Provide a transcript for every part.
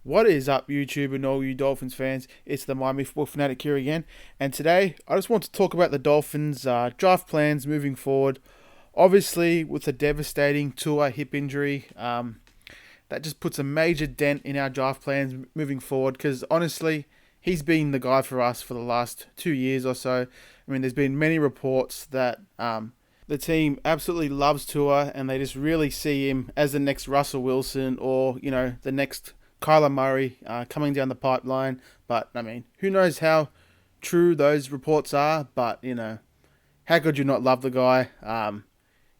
What is up, YouTube and all you Dolphins fans? It's the Miami Football Fanatic here again, and today I just want to talk about the Dolphins' draft plans moving forward. Obviously, with a devastating Tua hip injury, that just puts a major dent in our draft plans moving forward. Because honestly, he's been the guy for us for the last 2 years or so. I mean, there's been many reports that the team absolutely loves Tua, and they just really see him as the next Russell Wilson or the next Kyler Murray coming down the pipeline. But I mean, who knows how true those reports are? But how could you not love the guy?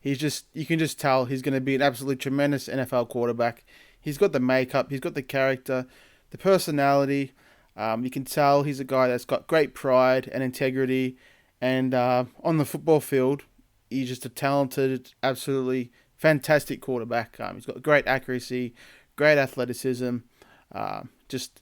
You can just tell he's going to be an absolutely tremendous NFL quarterback. He's got the makeup, he's got the character, the personality. You can tell he's a guy that's got great pride and integrity. And on the football field, he's just a talented, absolutely fantastic quarterback. He's got great accuracy, great athleticism. Just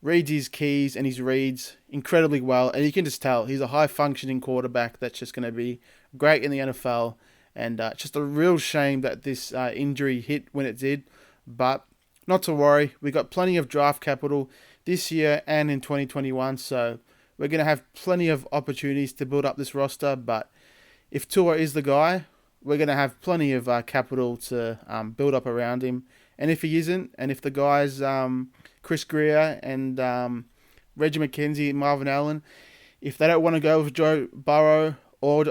reads his keys and his reads incredibly well. And you can just tell he's a high-functioning quarterback that's just going to be great in the NFL. And it's just a real shame that this injury hit when it did. But not to worry, we got plenty of draft capital this year and in 2021. So we're going to have plenty of opportunities to build up this roster. But if Tua is the guy, we're going to have plenty of capital to build up around him. And if he isn't, and if the guys Chris Greer and Reggie McKenzie and Marvin Allen, if they don't want to go with Joe Burrow or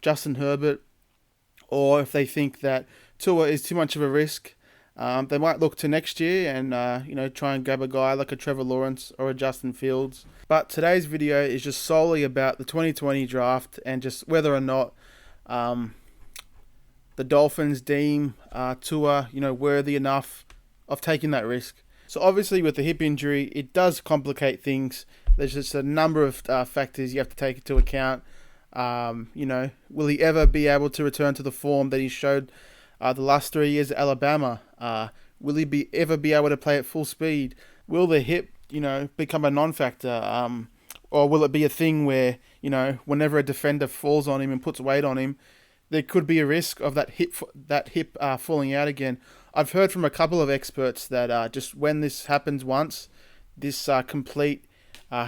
Justin Herbert, or if they think that Tua is too much of a risk, they might look to next year and try and grab a guy like a Trevor Lawrence or a Justin Fields. But today's video is just solely about the 2020 draft and just whether or not the Dolphins deem Tua, worthy enough of taking that risk. So obviously with the hip injury, it does complicate things. There's just a number of factors you have to take into account. Will he ever be able to return to the form that he showed the last 3 years at Alabama? Will he ever be able to play at full speed? Will the hip, become a non-factor? Or will it be a thing where, whenever a defender falls on him and puts weight on him, there could be a risk of that hip falling out again. I've heard from a couple of experts that just when this happens once, this complete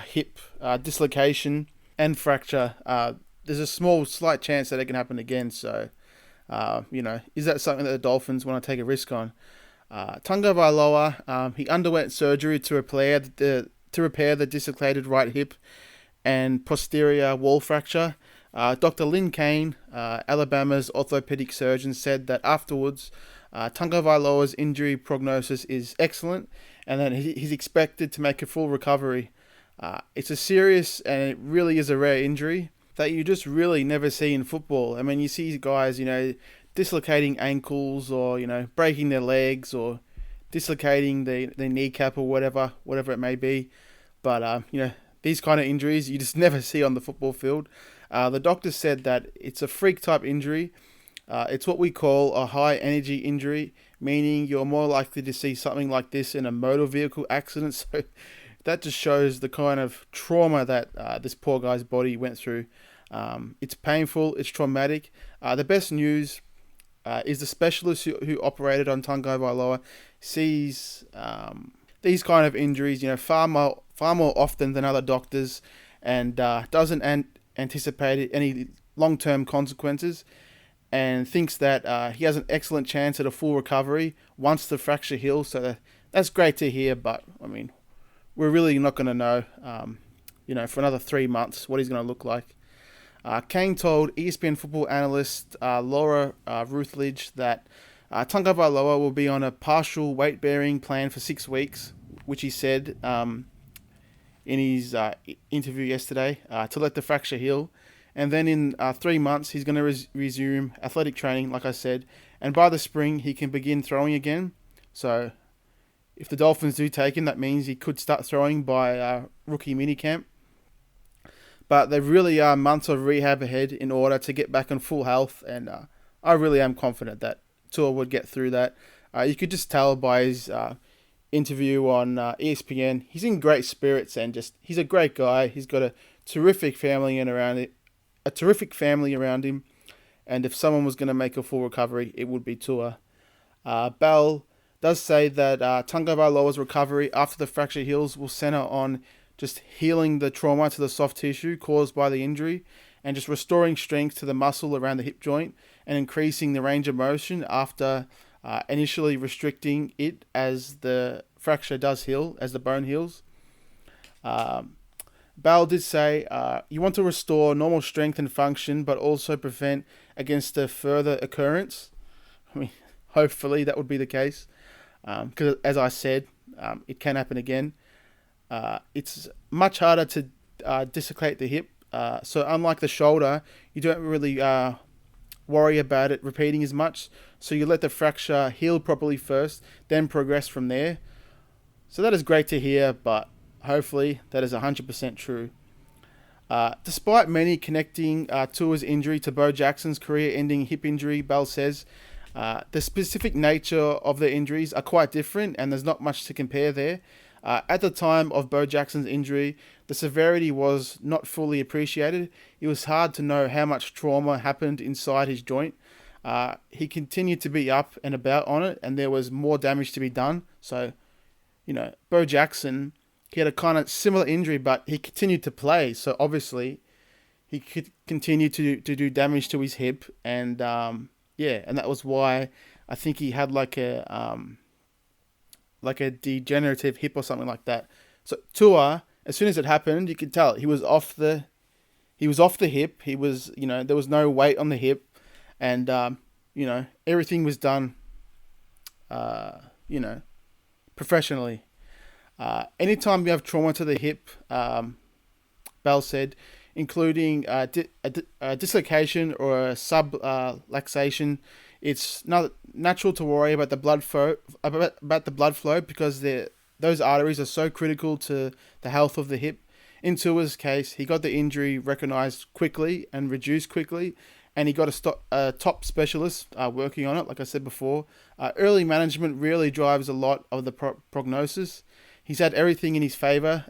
hip dislocation and fracture, there's a slight chance that it can happen again. So, is that something that the Dolphins want to take a risk on? Tagovailoa, he underwent surgery to repair the dislocated right hip and posterior wall fracture. Dr. Lynn Kane, Alabama's orthopedic surgeon, said that afterwards, Tagovailoa's injury prognosis is excellent and that he's expected to make a full recovery. It's a serious and it really is a rare injury that you just really never see in football. I mean, you see guys, dislocating ankles or, breaking their legs or dislocating their kneecap or whatever it may be. But, these kind of injuries you just never see on the football field. The doctor said that it's a freak type injury. It's what we call a high energy injury, meaning you're more likely to see something like this in a motor vehicle accident. So that just shows the kind of trauma that this poor guy's body went through. It's painful, it's traumatic. The best news is the specialist who operated on Tagovailoa sees these kind of injuries, far more often than other doctors, and doesn't anticipate any long-term consequences, and thinks that he has an excellent chance at a full recovery once the fracture heals. So that's great to hear. But I mean, we're really not going to know, for another 3 months what he's going to look like. Kane told ESPN football analyst Laura Rutledge that Tagovailoa will be on a partial weight-bearing plan for 6 weeks, which he said in his interview yesterday, to let the fracture heal. And then in 3 months, he's going to resume athletic training, like I said. And by the spring, he can begin throwing again. So if the Dolphins do take him, that means he could start throwing by rookie minicamp. But there really are months of rehab ahead in order to get back on full health. And I really am confident that Tua would get through that. You could just tell by his interview on ESPN. He's in great spirits and he's a great guy. He's got a terrific family around him. And if someone was going to make a full recovery, it would be Tua. Bell, does say that Tagovailoa's recovery after the fracture heals will center on just healing the trauma to the soft tissue caused by the injury and just restoring strength to the muscle around the hip joint and increasing the range of motion after initially restricting it as the fracture does heal, as the bone heals. Bell did say, you want to restore normal strength and function, but also prevent against a further occurrence. I mean, hopefully that would be the case. Because as I said, it can happen again. It's much harder to dislocate the hip. So unlike the shoulder, you don't really worry about it repeating as much. So you let the fracture heal properly first, then progress from there. So that is great to hear, but hopefully that is 100% true. Despite many connecting Tua's injury to Bo Jackson's career-ending hip injury, Bell says, the specific nature of the injuries are quite different and there's not much to compare there. At the time of Bo Jackson's injury, the severity was not fully appreciated. It was hard to know how much trauma happened inside his joint. He continued to be up and about on it, and there was more damage to be done. So, Bo Jackson, he had a kind of similar injury, but he continued to play. So obviously, he could continue to do damage to his hip, and and that was why I think he had like a degenerative hip or something like that. So Tua, as soon as it happened, you could tell he was off the hip. He was, there was no weight on the hip, and everything was done, professionally. Anytime you have trauma to the hip, Bell said, including a dislocation or a subluxation, it's not natural to worry about the blood flow because those arteries are so critical to the health of the hip. In Tua's case, he got the injury recognized quickly and reduced quickly, and he got a top specialist working on it. Like I said before, early management really drives a lot of the prognosis. He's had everything in his favor,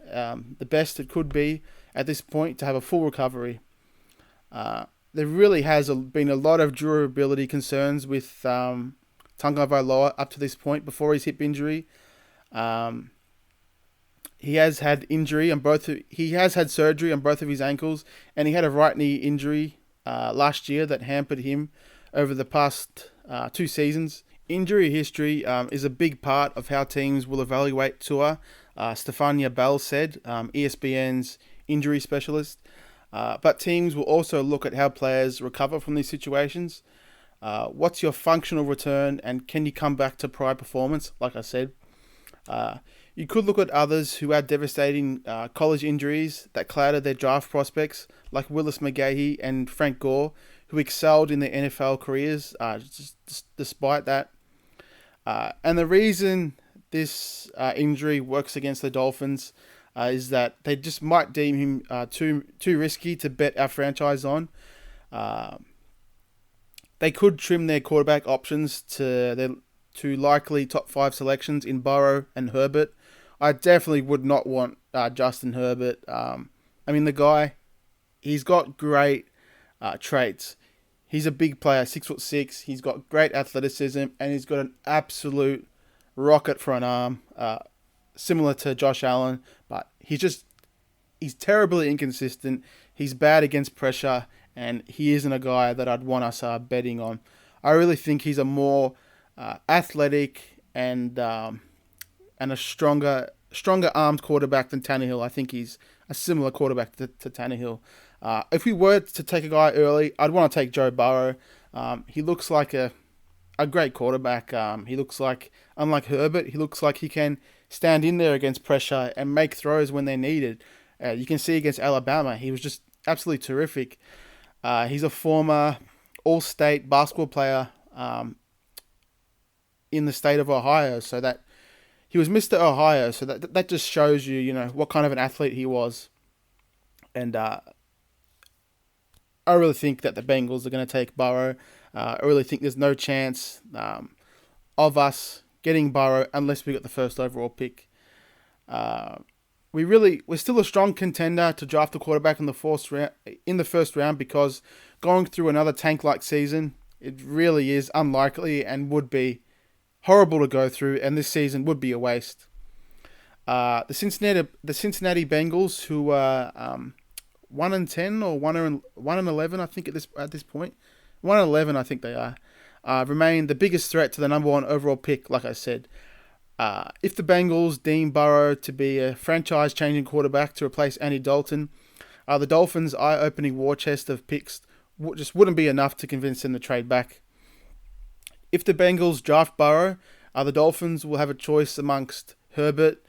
the best it could be at this point to have a full recovery. There really has been a lot of durability concerns with Tagovailoa up to this point before his hip injury. He has had surgery on both of his ankles, and he had a right knee injury last year that hampered him over the past 2 seasons. Injury history is a big part of how teams will evaluate Tua, Stefania Bell said, ESPN's injury specialist. But teams will also look at how players recover from these situations. What's your functional return, and can you come back to prior performance? Like I said, you could look at others who had devastating college injuries that clouded their draft prospects, like Willis McGahee and Frank Gore, who excelled in their NFL careers despite that. And the reason this injury works against the Dolphins is that they just might deem him too risky to bet our franchise on. They could trim their quarterback options to likely top 5 selections in Burrow and Herbert. I definitely would not want Justin Herbert. The guy, he's got great traits. He's a big player, 6'6". He's got great athleticism, and he's got an absolute rocket for an arm, similar to Josh Allen. But he's terribly inconsistent. He's bad against pressure, and he isn't a guy that I'd want us betting on. I really think he's a more athletic and a stronger armed quarterback than Tannehill. I think he's a similar quarterback to Tannehill. If we were to take a guy early, I'd want to take Joe Burrow. He looks like a great quarterback. He looks like, unlike Herbert, he looks like he can stand in there against pressure and make throws when they're needed. You can see against Alabama, he was just absolutely terrific. He's a former all-state basketball player in the state of Ohio, so that he was Mr. Ohio, so that just shows you, what kind of an athlete he was. And I really think that the Bengals are going to take Burrow. I really think there's no chance of us getting Burrow unless we got the first overall pick. We're still a strong contender to draft a quarterback in the first round because going through another tank-like season, it really is unlikely and would be horrible to go through, and this season would be a waste. The Cincinnati Bengals, who are 1-10 or 1-11, I think at this point, 1-11, I think they are, remain the biggest threat to the number one overall pick. Like I said, if the Bengals deem Burrow to be a franchise-changing quarterback to replace Andy Dalton, the Dolphins' eye-opening war chest of picks just wouldn't be enough to convince them to trade back. If the Bengals draft Burrow, the Dolphins will have a choice amongst Herbert,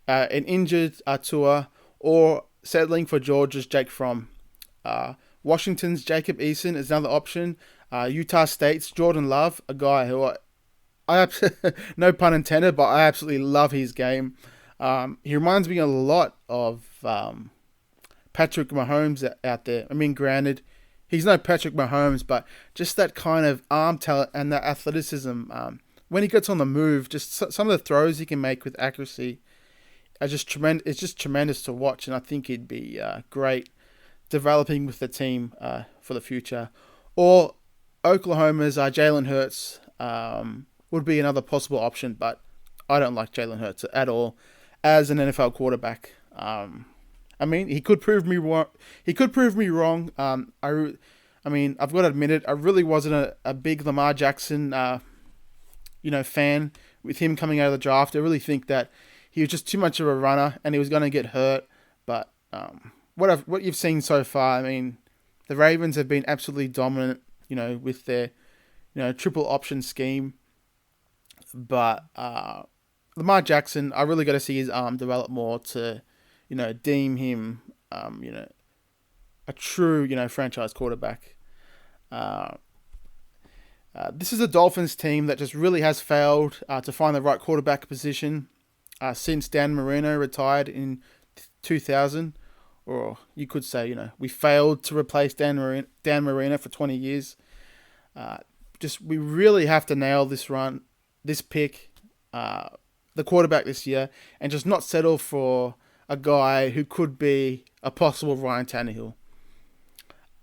an injured Tua, or settling for Georgia's Jake Fromm. Washington's Jacob Eason is another option. Utah State's Jordan Love, a guy who I no pun intended, but I absolutely love his game. He reminds me a lot of Patrick Mahomes out there. I mean, granted, he's no Patrick Mahomes, but just that kind of arm talent and that athleticism. When he gets on the move, just some of the throws he can make with accuracy are just tremendous. It's just tremendous to watch, and I think he'd be great developing with the team for the future. Or Oklahoma's Jalen Hurts would be another possible option, but I don't like Jalen Hurts at all as an NFL quarterback. I mean, he could prove me wrong. I mean, I've got to admit it. I really wasn't a big Lamar Jackson, fan with him coming out of the draft. I really think that he was just too much of a runner and he was going to get hurt. But what you've seen so far, I mean, the Ravens have been absolutely dominant, with their, triple option scheme. But Lamar Jackson, I really got to see his arm develop more to, deem him, a true, franchise quarterback. This is a Dolphins team that just really has failed to find the right quarterback position since Dan Marino retired in 2000. Or you could say, we failed to replace Dan Marino for 20 years. We really have to nail this pick, the quarterback this year, and just not settle for a guy who could be a possible Ryan Tannehill.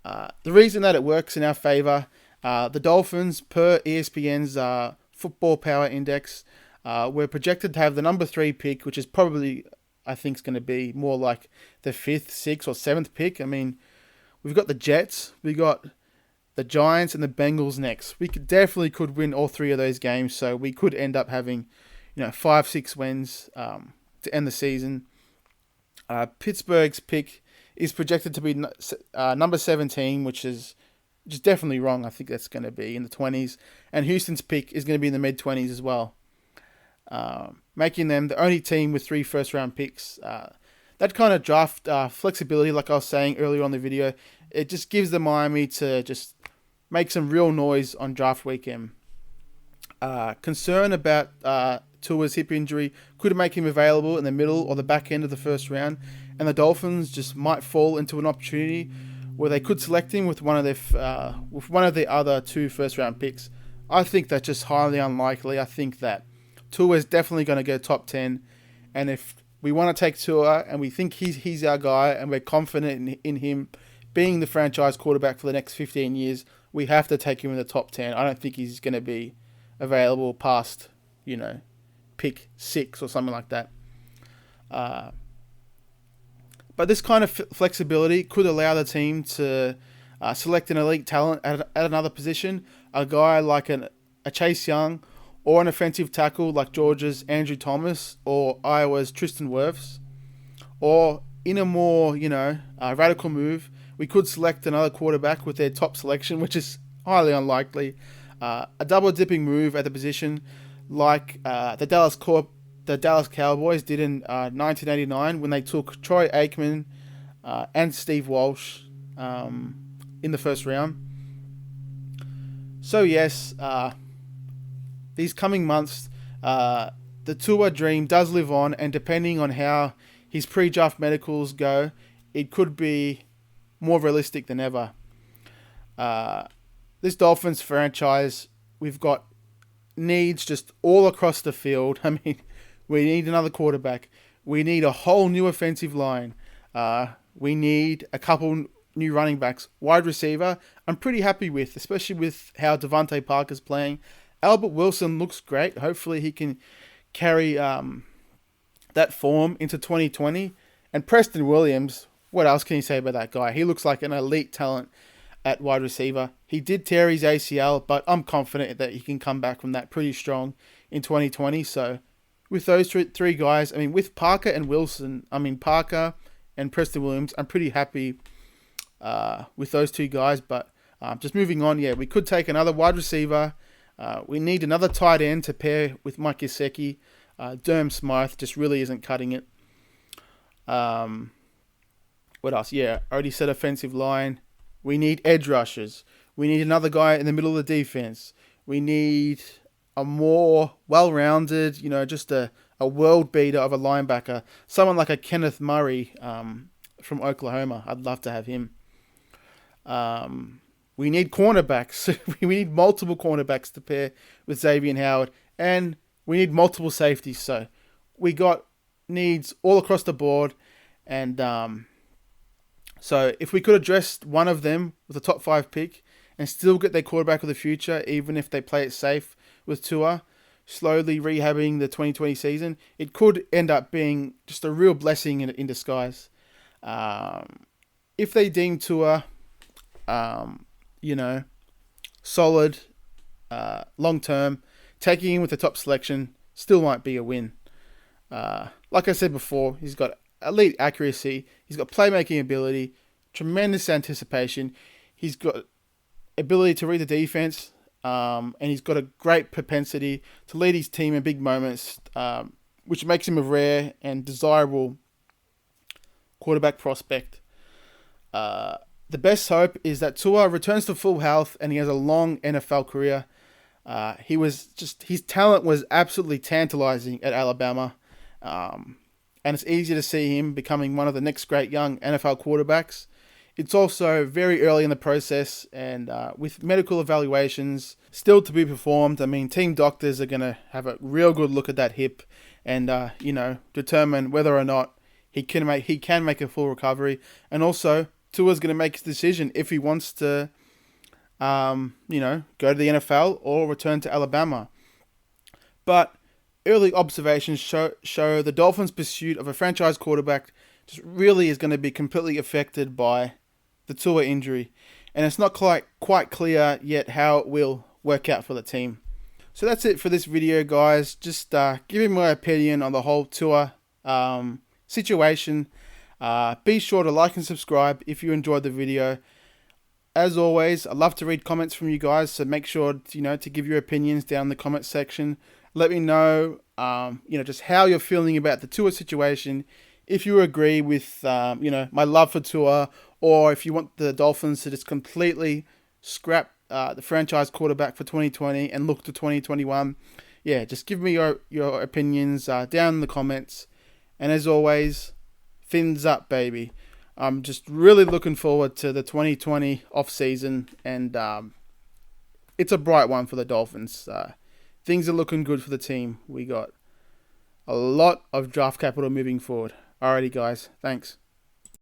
The reason that it works in our favor, the Dolphins, per ESPN's Football Power Index, we're projected to have the number 3 pick, which is probably, I think, is going to be more like the 5th, 6th, or 7th pick. I mean, we've got the Jets, we got the Giants, and the Bengals next. We definitely could win all 3 of those games, so we could end up having, 5-6 wins to end the season. Pittsburgh's pick is projected to be number 17, which is just definitely wrong. I think that's going to be in the 20s. And Houston's pick is going to be in the mid-20s as well, making them the only team with 3 first-round picks. That kind of draft flexibility, like I was saying earlier on the video, it just gives the Miami to just make some real noise on draft weekend. Concern about Tua's hip injury could make him available in the middle or the back end of the first round, and the Dolphins just might fall into an opportunity where they could select him with one of the other 2 first-round picks. I think that's just highly unlikely. I think that Tua is definitely going to go top 10, and if we want to take Tua and we think he's our guy and we're confident in him being the franchise quarterback for the next 15 years, we have to take him in the top 10. I don't think he's going to be available past, pick 6 or something like that. But this kind of flexibility could allow the team to select an elite talent at another position, a guy like a Chase Young, or an offensive tackle like Georgia's Andrew Thomas or Iowa's Tristan Wirfs. Or in a more, radical move, we could select another quarterback with their top selection, which is highly unlikely. A double-dipping move at the position like the Dallas Cowboys did in 1989 when they took Troy Aikman and Steve Walsh in the first round. So yes, these coming months, the Tua dream does live on, and depending on how his pre-draft medicals go, it could be more realistic than ever. This Dolphins franchise, we've got needs just all across the field. I mean, we need another quarterback. We need a whole new offensive line. We need a couple new running backs. Wide receiver, I'm pretty happy with, especially with how Devontae Parker's playing. Albert Wilson looks great. Hopefully he can carry that form into 2020. And Preston Williams, what else can you say about that guy? He looks like an elite talent at wide receiver. He did tear his ACL, but I'm confident that he can come back from that pretty strong in 2020. So with those three guys, I mean, with Parker and Wilson, I mean, Parker and Preston Williams, I'm pretty happy with those two guys. But just moving on, yeah, we could take another wide receiver. We need another tight end to pair with Mike Gesicki. Durham Smythe just really isn't cutting it. What else? Yeah, I already said offensive line. We need edge rushers. We need another guy in the middle of the defense. We need a more well-rounded, just a world beater of a linebacker. Someone like a Kenneth Murray from Oklahoma. I'd love to have him. We need cornerbacks. We need multiple cornerbacks to pair with Xavier Howard. And we need multiple safeties. So we got needs all across the board. And so if we could address one of them with a top 5 pick and still get their quarterback of the future, even if they play it safe with Tua, slowly rehabbing the 2020 season, it could end up being just a real blessing in disguise. If they deem Tua, solid, long-term, taking him with the top selection still might be a win. Like I said before, he's got elite accuracy, he's got playmaking ability, tremendous anticipation, he's got ability to read the defense, and he's got a great propensity to lead his team in big moments, which makes him a rare and desirable quarterback prospect. The best hope is that Tua returns to full health and he has a long NFL career. His talent was absolutely tantalizing at Alabama. And it's easy to see him becoming one of the next great young NFL quarterbacks. It's also very early in the process, and with medical evaluations still to be performed, I mean, team doctors are going to have a real good look at that hip and, determine whether or not he can make a full recovery. And also, Tua's going to make his decision if he wants to, go to the NFL or return to Alabama. But early observations show the Dolphins' pursuit of a franchise quarterback just really is going to be completely affected by the Tua injury. And it's not quite clear yet how it will work out for the team. So that's it for this video, guys. Just giving my opinion on the whole Tua situation. Be sure to like and subscribe if you enjoyed the video. As always, I love to read comments from you guys, so make sure to give your opinions down in the comment section. Let me know, just how you're feeling about the Tua situation. If you agree with, my love for Tua, or if you want the Dolphins to just completely scrap the franchise quarterback for 2020 and look to 2021. Yeah, just give me your opinions down in the comments. And as always, fins up, baby. I'm just really looking forward to the 2020 off-season, and it's a bright one for the Dolphins. Things are looking good for the team. We got a lot of draft capital moving forward. Alrighty, guys. Thanks.